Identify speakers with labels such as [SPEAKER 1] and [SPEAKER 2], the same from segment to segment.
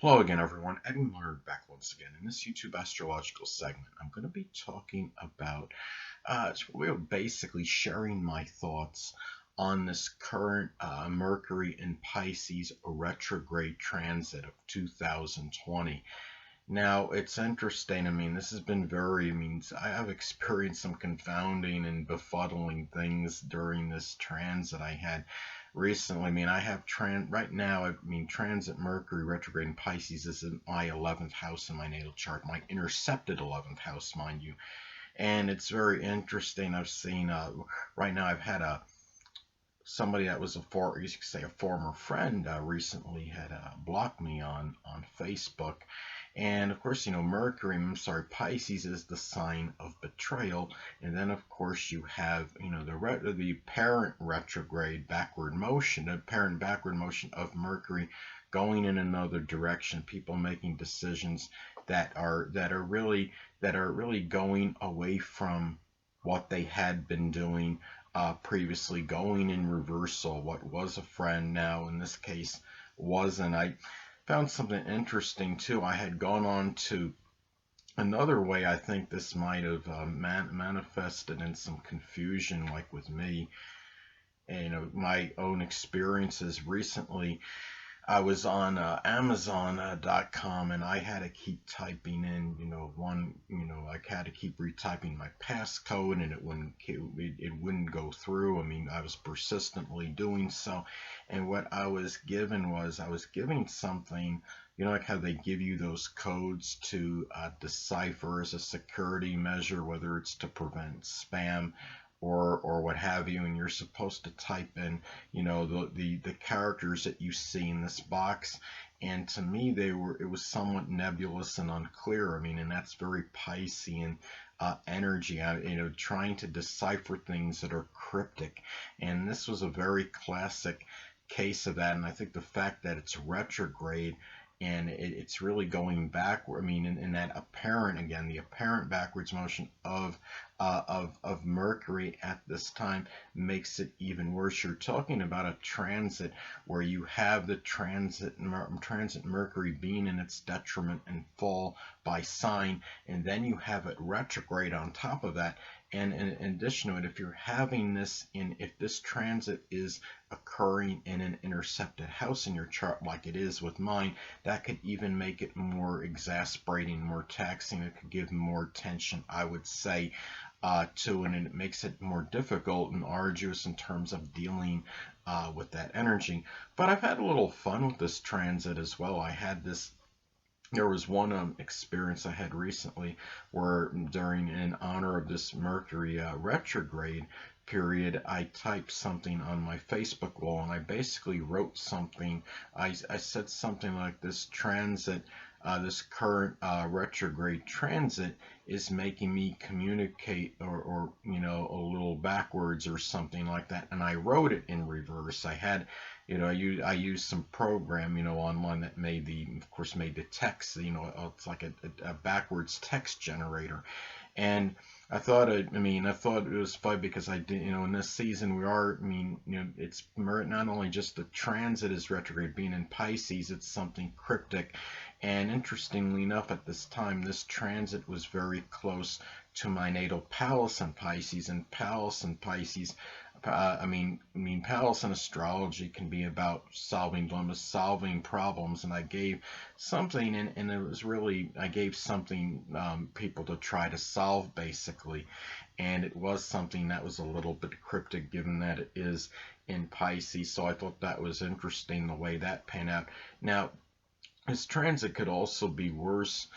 [SPEAKER 1] Hello again, everyone. Edwin Learnard back once again. In this YouTube astrological segment, I'm going to be talking about, we're basically sharing my thoughts on this current Mercury in Pisces retrograde transit of 2020. Now, it's interesting. I mean, this has been I have experienced some confounding and befuddling things during this transit I had recently. I mean, I have right now, transit Mercury retrograde in Pisces is in my 11th house in my natal chart, my intercepted 11th house, mind you. And it's very interesting. I've seen, right now, I've had somebody that was you could say a former friend recently had blocked me on Facebook. And of course, Pisces is the sign of betrayal. And then, of course, you have, the apparent retrograde backward motion, the apparent backward motion of Mercury going in another direction. People making decisions that are really going away from what they had been doing previously, going in reversal. What was a friend now, in this case, wasn't. I found something interesting too. I had gone on to another way. I think this might have manifested in some confusion, like with me, and my own experiences recently. I was on Amazon.com, and I had to keep typing in, I had to keep retyping my passcode, and it wouldn't go through. I mean, I was persistently doing so, and what I was given something, like how they give you those codes to decipher as a security measure, whether it's to prevent spam or what have you, and you're supposed to type in, the characters that you see in this box. And to me, it was somewhat nebulous and unclear. I mean, and that's very Piscean energy. Trying to decipher things that are cryptic, and this was a very classic case of that. And I think the fact that it's retrograde and it's really going backward. I mean, in that the apparent backwards motion of Mercury at this time makes it even worse. You're talking about a transit where you have the transit Mercury being in its detriment and fall by sign, and then you have it retrograde on top of that. And in addition to it, if this transit is occurring in an intercepted house in your chart, like it is with mine, that could even make it more exasperating, more taxing. It could give more tension, I would say, to it, and it makes it more difficult and arduous in terms of dealing with that energy. But I've had a little fun with this transit as well. There was one experience I had recently where, in honor of this Mercury retrograde period, I typed something on my Facebook wall, and I basically wrote something. I said something like, this current retrograde transit is making me communicate, or a little backwards or something like that. And I wrote it in reverse. I used some program, online that made the text, it's like a backwards text generator. And I thought it was fun because I did, in this season it's not only just the transit is retrograde being in Pisces, it's something cryptic. And interestingly enough, at this time, this transit was very close to my natal Pallas in Pisces, and Pallas in Pisces, Pallas in astrology can be about solving dilemmas, solving problems, and I gave something, and I gave something, people to try to solve, basically, and it was something that was a little bit cryptic, given that it is in Pisces. So I thought that was interesting the way that panned out. Now, this transit could also be worse,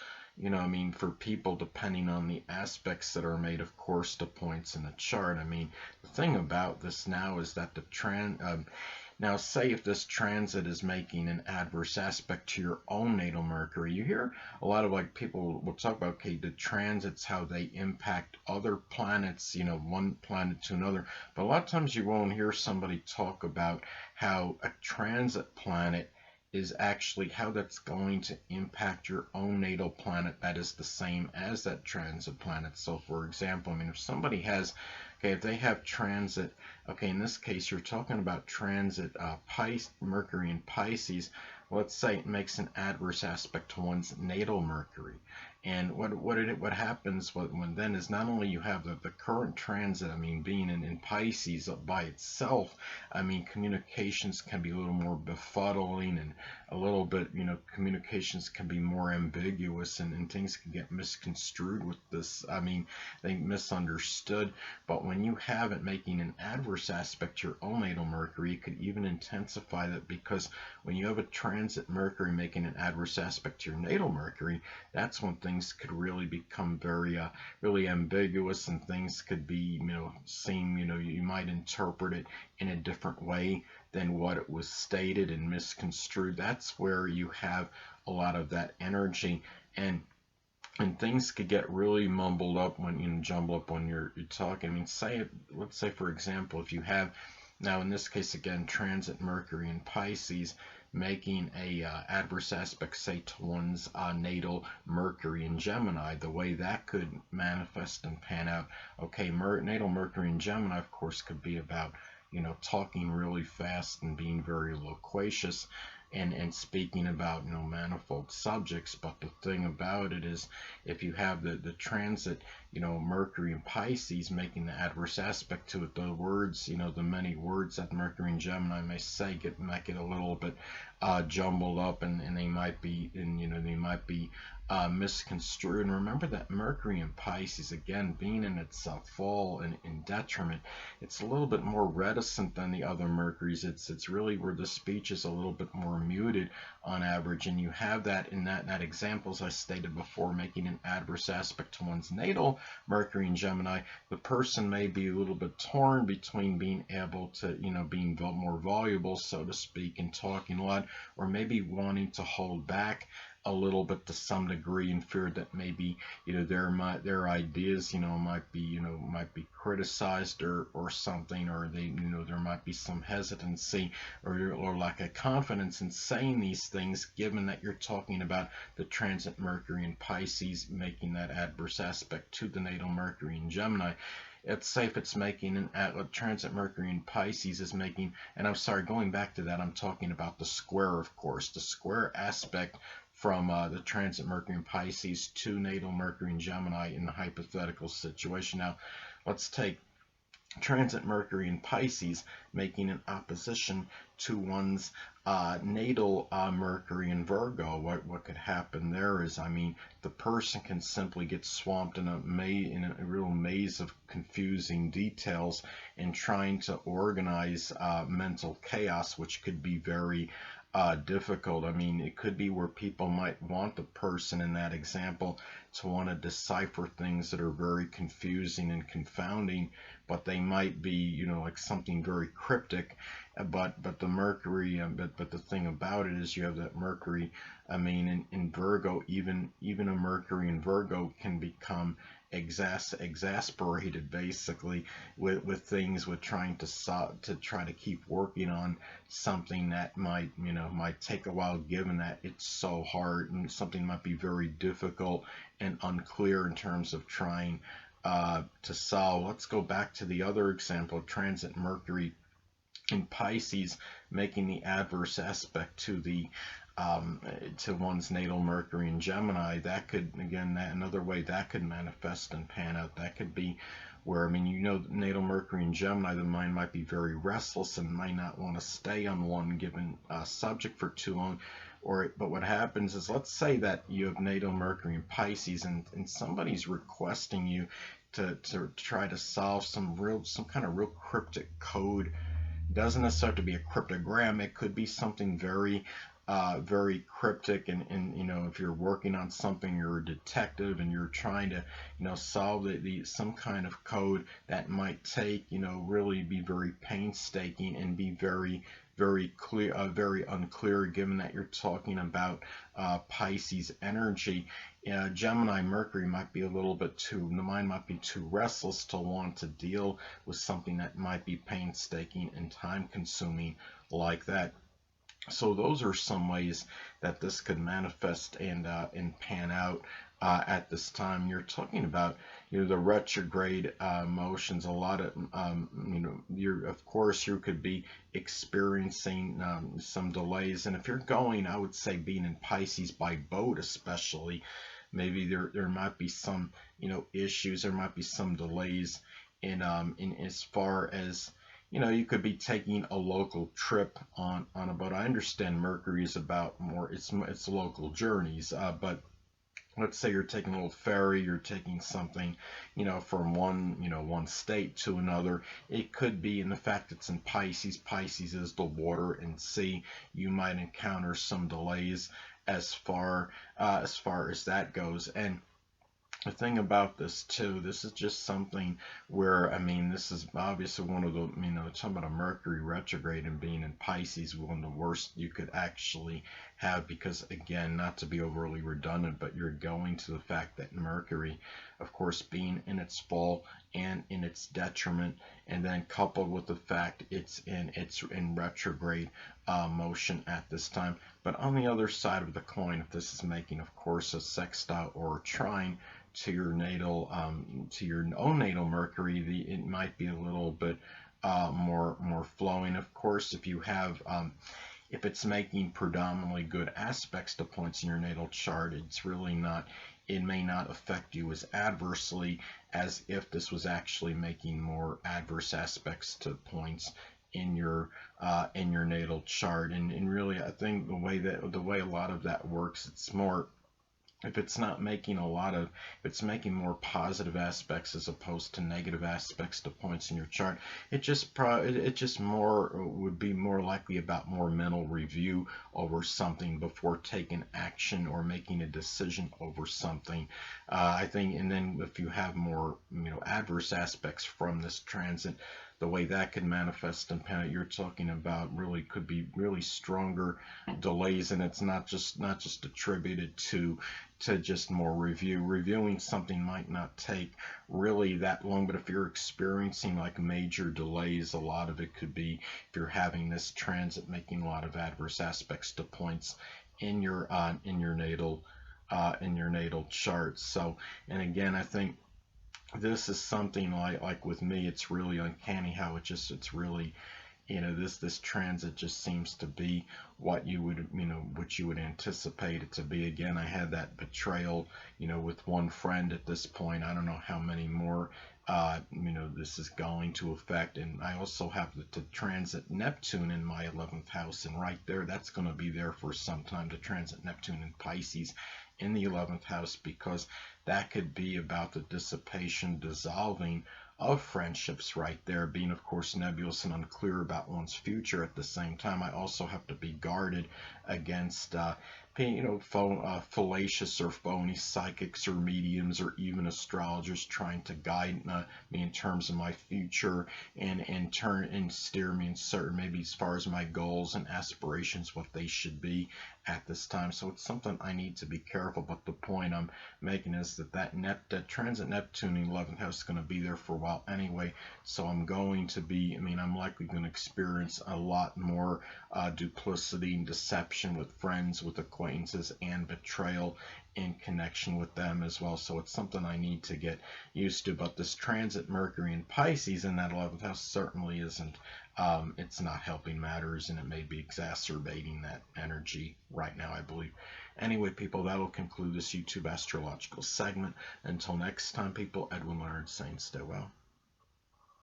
[SPEAKER 1] for people, depending on the aspects that are made, of course, to points in the chart. The thing about this now is that now, say if this transit is making an adverse aspect to your own natal Mercury, you hear a lot of people will talk about, okay, the transits, how they impact other planets, one planet to another. But a lot of times you won't hear somebody talk about how a transit planet is actually how that's going to impact your own natal planet that is the same as that transit planet. So for example, if somebody has, okay, if they have transit, okay, in this case you're talking about transit Mercury in Pisces, let's say it makes an adverse aspect to one's natal Mercury. And what happens when then is not only you have the current transit, I mean, being in Pisces by itself, I mean, communications can be a little more befuddling, and a little bit, communications can be more ambiguous, and things can get misconstrued with this. I mean, they misunderstood. But when you have it making an adverse aspect to your own natal Mercury, it could even intensify that, because when you have a transit Mercury making an adverse aspect to your natal Mercury, that's when things could really become very, really ambiguous, and things could be, seem, you might interpret it in a different way than what it was stated and misconstrued. That's where you have a lot of that energy, and things could get really mumbled up when jumble up when you're talking. I mean, let's say for example, if you have, now in this case again, transit Mercury in Pisces making a adverse aspect, say, to one's natal Mercury in Gemini, the way that could manifest and pan out. Okay, natal Mercury in Gemini, of course, could be about, talking really fast and being very loquacious, and speaking about, manifold subjects. But the thing about it is, if you have the transit, Mercury in Pisces making the adverse aspect to it, the words, the many words that Mercury in Gemini may say might get a little bit jumbled up, and they might be, misconstrued. And remember that Mercury in Pisces, again, being in its fall and in detriment, it's a little bit more reticent than the other Mercuries. It's really where the speech is a little bit more muted on average, and you have that in that example, as I stated before, making an adverse aspect to one's natal Mercury in Gemini. The person may be a little bit torn between being able to, being more voluble, so to speak, and talking a lot, or maybe wanting to hold back a little bit to some degree, in fear that maybe, their ideas, might be criticized, or something, or they, there might be some hesitancy, or lack of confidence in saying these things, given that you're talking about the transit Mercury in Pisces making that adverse aspect to the natal Mercury in Gemini. It's safe, it's making an transit Mercury in Pisces is making, and I'm sorry, going back to that, I'm talking about the square, of course, the square aspect from the transit Mercury in Pisces to natal Mercury in Gemini in the hypothetical situation. Now, let's take transit Mercury in Pisces making an opposition to one's natal Mercury in Virgo. What could happen there is, I mean, the person can simply get swamped in a real maze of confusing details, and trying to organize mental chaos, which could be very difficult. I mean, it could be where people might want the person in that example to want to decipher things that are very confusing and confounding, but they might be, like something very cryptic. But the Mercury, but the thing about it is, you have that Mercury. I mean, in Virgo, even a Mercury in Virgo can become exasperated, basically, with things, with trying to try to keep working on something that might take a while, given that it's so hard, and something might be very difficult and unclear in terms of trying to solve. Let's go back to the other example of transit Mercury in Pisces making the adverse aspect to one's natal Mercury in Gemini. That could, again, another way that could manifest and pan out. That could be where, I mean, natal Mercury in Gemini, the mind might be very restless and might not want to stay on one given subject for too long. But what happens is, let's say that you have natal Mercury in Pisces, and somebody's requesting you to try to solve some kind of real cryptic code. It doesn't necessarily have to be a cryptogram. It could be something very cryptic, and if you're working on something, you're a detective and you're trying to solve some kind of code that might take, really be very painstaking and be very clear, very unclear, given that you're talking about Pisces energy. Gemini Mercury might be a little bit the mind might be too restless to want to deal with something that might be painstaking and time consuming like that. So those are some ways that this could manifest and pan out. at this time. You're talking about, the retrograde motions. A lot of, you're, of course, you could be experiencing some delays. And if you're going, I would say being in Pisces by boat, especially, maybe there might be some, issues. There might be some delays in as far as, you could be taking a local trip on a boat. I understand Mercury is about more, it's local journeys, but let's say you're taking a little ferry, you're taking something, from one state to another. It could be in the fact it's in Pisces. Pisces is the water and sea. You might encounter some delays as far as that goes. And the thing about this too, this is just something where, this is obviously one of the, talking about a Mercury retrograde and being in Pisces, one of the worst you could actually have, because again, not to be overly redundant, but you're going to the fact that Mercury, of course, being in its fall and in its detriment, and then coupled with the fact it's in retrograde motion at this time. But on the other side of the coin, if this is making, of course, a sextile or a trine to your natal, to your own natal Mercury, it might be a little bit more flowing. Of course, if it's making predominantly good aspects to points in your natal chart, it may not affect you as adversely as if this was actually making more adverse aspects to points in your natal chart. And really, I think the way a lot of that works, it's more, if it's not making if it's making more positive aspects as opposed to negative aspects to points in your chart, it just more would be more likely about more mental review over something before taking action or making a decision over something. I think, and then if you have more, adverse aspects from this transit, the way that could manifest and you're talking about really could be really stronger delays, and it's not just attributed to just more reviewing something might not take really that long. But if you're experiencing like major delays, a lot of it could be if you're having this transit making a lot of adverse aspects to points in your natal chart. So, and again, I think this is something like with me, it's really uncanny how it's really, this transit just seems to be what you would anticipate it to be. Again, I had that betrayal, with one friend at this point. I don't know how many more this is going to affect. And I also have the transit Neptune in my 11th house, and right there, that's going to be there for some time, to transit Neptune in Pisces in the 11th house, because that could be about the dissipation, dissolving of friendships right there, being of course nebulous and unclear about one's future. At the same time, I also have to be guarded against being, fallacious or phony psychics or mediums or even astrologers trying to guide me in terms of my future, and turn and steer me in certain, maybe as far as my goals and aspirations, what they should be at this time. So it's something I need to be careful. But the point I'm making is that transit Neptune in 11th house is going to be there for a while anyway. So I'm likely going to experience a lot more duplicity and deception with friends, with acquaintances, and betrayal in connection with them as well. So it's something I need to get used to. But this transit Mercury in Pisces in that 11th house certainly isn't, it's not helping matters, and it may be exacerbating that energy right now, I believe. Anyway, people, that'll conclude this YouTube astrological segment. Until next time, people, Edwin Learnard saying stay well.